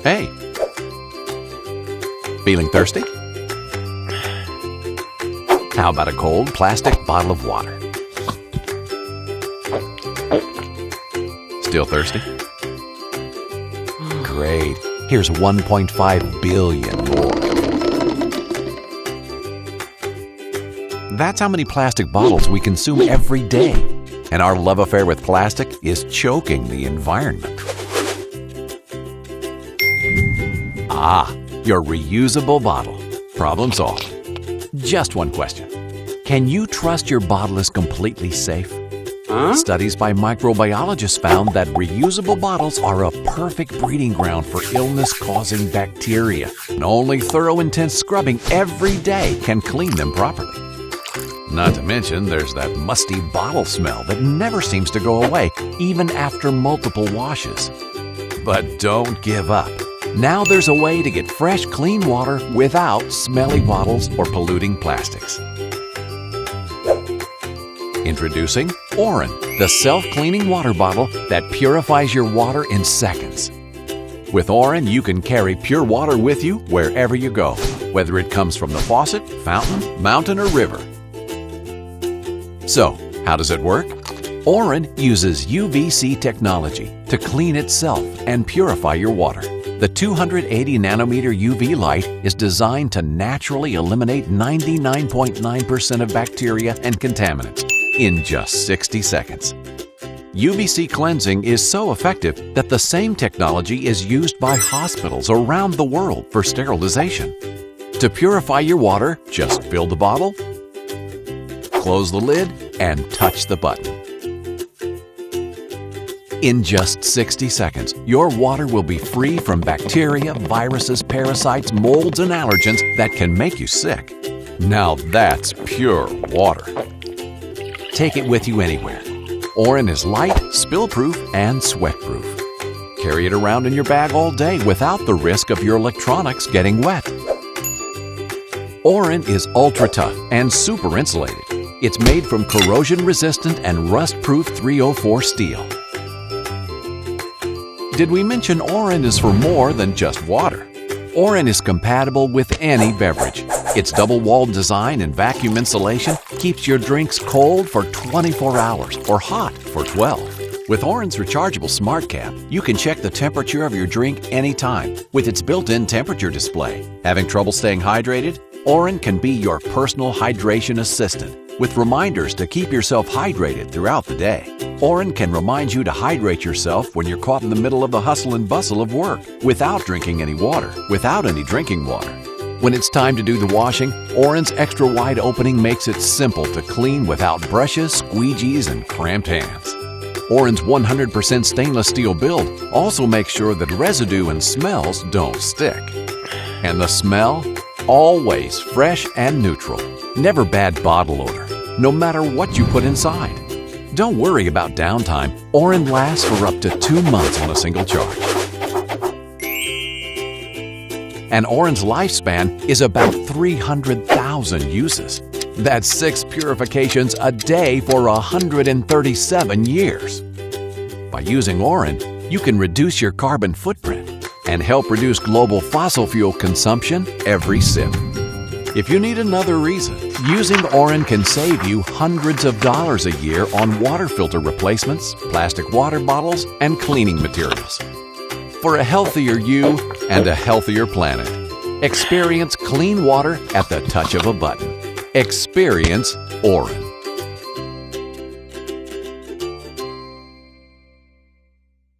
Hey, feeling thirsty? How about a cold plastic bottle of water? Still thirsty? Great. Here's 1.5 billion more. That's how many plastic bottles we consume every day. And our love affair with plastic is choking the environment. Ah, your reusable bottle. Problem solved. Just one question. Can you trust your bottle is completely safe? Studies by microbiologists found that reusable bottles are a perfect breeding ground for illness-causing bacteria, and only thorough, intense scrubbing every day can clean them properly. Not to mention, there's that musty bottle smell that never seems to go away, even after multiple washes. But don't give up. Now there's a way to get fresh, clean water without smelly bottles or polluting plastics. Introducing Auron, the self-cleaning water bottle that purifies your water in seconds. With Auron, you can carry pure water with you wherever you go, whether it comes from the faucet, fountain, mountain, or river. So, how does it work? Auron uses UVC technology to clean itself and purify your water. The 280 nanometer UV light is designed to naturally eliminate 99.9% of bacteria and contaminants in just 60 seconds. UVC cleansing is so effective that the same technology is used by hospitals around the world for sterilization. To purify your water, just fill the bottle, close the lid, and touch the button. In just 60 seconds, your water will be free from bacteria, viruses, parasites, molds, and allergens that can make you sick. Now that's pure water. Take it with you anywhere. Auron is light, spill-proof, and sweat-proof. Carry it around in your bag all day without the risk of your electronics getting wet. Auron is ultra-tough and super insulated. It's made from corrosion-resistant and rust-proof 304 steel. Did we mention Auron is for more than just water? Auron is compatible with any beverage. Its double-walled design and vacuum insulation keeps your drinks cold for 24 hours or hot for 12. With Auron's rechargeable smart cap, you can check the temperature of your drink anytime with its built-in temperature display. Having trouble staying hydrated? Auron can be your personal hydration assistant with reminders to keep yourself hydrated throughout the day. Auron can remind you to hydrate yourself when you're caught in the middle of the hustle and bustle of work without drinking any water, without any drinking water. When it's time to do the washing, Auron's extra wide opening makes it simple to clean without brushes, squeegees, and cramped hands. Auron's 100% stainless steel build also makes sure that residue and smells don't stick. And the smell? Always fresh and neutral. Never bad bottle odor, no matter what you put inside. Don't worry about downtime. Auron lasts for up to 2 months on a single charge. And Auron's lifespan is about 300,000 uses. That's 6 purifications a day for 137 years. By using Auron, you can reduce your carbon footprint and help reduce global fossil fuel consumption every sip. If you need another reason, using Auron can save you hundreds of dollars a year on water filter replacements, plastic water bottles, and cleaning materials. For a healthier you and a healthier planet, experience clean water at the touch of a button. Experience Auron.